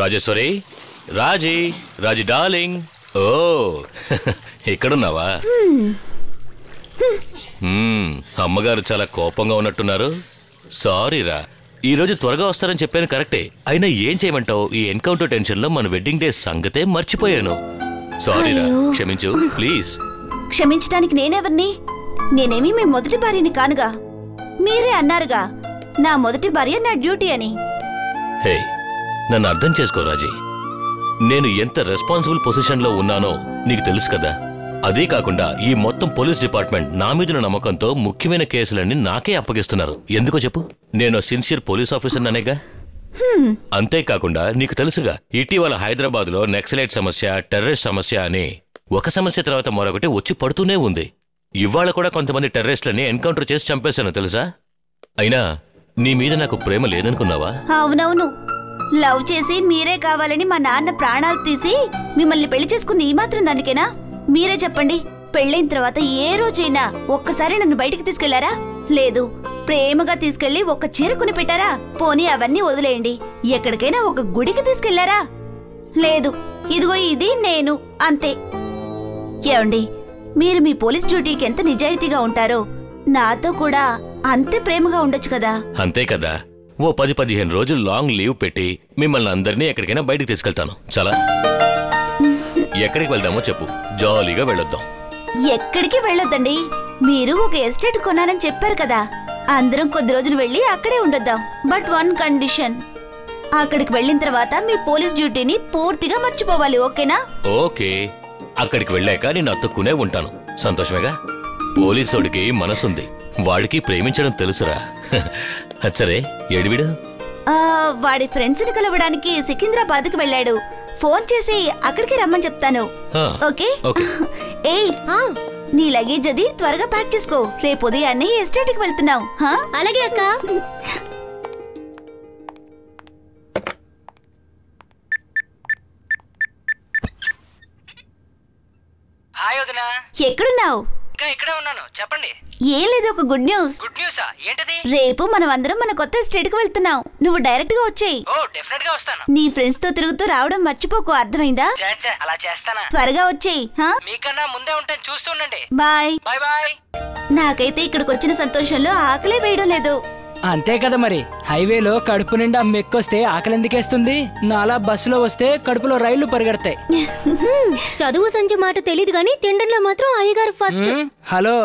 రాజేశ్వరి, రాజీ darling, ఓ ఎక్కడున్నావా? అమ్మగారు చాలా కోపంగా ఉన్నట్టున్నారు. సారీరా, ఈరోజు త్వరగా వస్తారని చెప్పాను కరెక్టే, అయినా ఏం చేయమంటావు, ఈ ఎన్కౌంటర్ టెన్షన్ లో మన వెడ్డింగ్ డే సంగతే మర్చిపోయాను. సారీరా, క్షమించు ప్లీజ్. క్షమించడానికి నేనెవర్ని? నేనేమి మీ మొదటి భార్యని కానుగా. మీరే అన్నారుగా నా మొదటి భార్య నా డ్యూటీ అని. హే, నన్ను అర్థం చేసుకో రాజీ, నేను ఎంత రెస్పాన్సిబుల్ పొజిషన్ లో ఉన్నానో నీకు తెలుసు కదా. అదే కాకుండా ఈ మొత్తం పోలీస్ డిపార్ట్మెంట్ నా మీద నమ్మకంతో ముఖ్యమైన కేసులన్నీ నాకే అప్పగిస్తున్నారు. ఎందుకో చెప్పు, నేను సిన్సియర్ పోలీస్ ఆఫీసర్ అనేగా. అంతేకాకుండా నీకు తెలుసుగా, ఇటీవల హైదరాబాద్ లో నక్సలైట్ సమస్య, టెర్రరిస్ట్ సమస్య అని ఒక సమస్య తర్వాత మరొకటి వచ్చి పడుతూనే ఉంది. ఇవాళ కూడా కొంతమంది టెర్రరిస్టులని ఎన్కౌంటర్ చేసి చంపేశాను తెలుసా. అయినా నీ మీద నాకు ప్రేమ లేదనుకున్నావా? అవునవును, లవ్ చేసి మీరే కావాలని మా నాన్న ప్రాణాలు తీసి మిమ్మల్ని పెళ్లి చేసుకుంది ఈ మాత్రం దానికేనా? మీరే చెప్పండి, పెళ్ళైన తర్వాత ఏ రోజైనా ఒక్కసారి నన్ను బయటికి తీసుకెళ్లారా? లేదు. ప్రేమగా తీసుకెళ్లి ఒక చీర కొని పెట్టారా? పోనీ అవన్నీ వదిలేయండి, ఎక్కడికైనా ఒక గుడికి తీసుకెళ్లారా? లేదు. ఇదిగో ఇది నేను, అంతే. ఏమండి, మీరు మీ పోలీస్ డ్యూటీకి ఎంత నిజాయితీగా ఉంటారో నాతో కూడా అంతే ప్రేమగా ఉండొచ్చు కదా. అంతే కదా, ఓ 10-15 రోజులు లాంగ్ లీవ్ పెట్టి మిమ్మల్ని అందరినీ ఎక్కడికైనా బయటికి తీసుకెళ్తాను. చాలా. ఎక్కడికి వెళ్దామో చెప్పు, జాలీగా వెళ్ళొద్దాం. ఎక్కడికి వెళ్ళొద్దండి, మీరు ఒక ఎస్టేట్ కొన్నారని చెప్పారు కదా, అందరం కొద్ది రోజులు వెళ్ళి అక్కడే ఉండొద్దాం. బట్ వన్ కండిషన్, అక్కడికి వెళ్ళిన తర్వాత మీ పోలీస్ డ్యూటీని పూర్తిగా మర్చిపోవాలి, ఓకేనా? ఓకే, అక్కడికి వెళ్ళాక నేను అతుక్కునే ఉంటాను. సంతోషమేగా. పోలీసోడికి మనసుంది, వాడికి ప్రేమించడం తెలుసురా. సరే, ఏడివిడు? వాడి ఫ్రెండ్స్ ని కలవడానికి సికింద్రాబాద్ కి వెళ్ళాడు. ఫోన్ చేసి అక్కడికి రమ్మని చెప్తాను. ఓకే? ఏయ్, నీ లగేజ్ అది త్వరగా ప్యాక్ చేసుకో, రేపు ఉదయాన్నే ఎస్టేట్ కి వెళ్తున్నావు. అలాగే అక్క. హాయ్ వదినా. ఎక్కడున్నావు? ఇక్కడే ఉన్నాను, చెప్పండి. ఏం లేదు, ఒక గుడ్ న్యూస్. గుడ్ న్యూసా? ఏంటది? రేపు మనం అందరం మన కొత్త ఎస్టేట్ కి వెళ్తున్నాం. నువ్వు డైరెక్ట్ గా వచ్చేయ్. ఓ, డెఫినెట్ గా వస్తాను. నీ ఫ్రెండ్స్ తో తిరుగుతూ రావడం మర్చిపోకు, అర్థమైందా? అలా చేస్తానా? త్వరగా వచ్చేయ్. మీకన్నా ముందే ఉంటాను, చూస్తుండండి. బాయ్. Bye bye. నాకైతే ఇక్కడికి వచ్చిన సంతోషంలో ఆకలే వేయడం లేదు. అంతే కదా మరి, హైవేలో కడుపు నిండా మెక్కొస్తే ఆకలి ఎందుకేస్తుంది? నాలా బస్సులో వస్తే కడుపులో రైళ్లు పరిగెడతాయి. చదువు సంజయ్ మాట తెలీదు గానీ తిండంలో మాత్రం అయ్యగారు ఫస్ట్. హలో.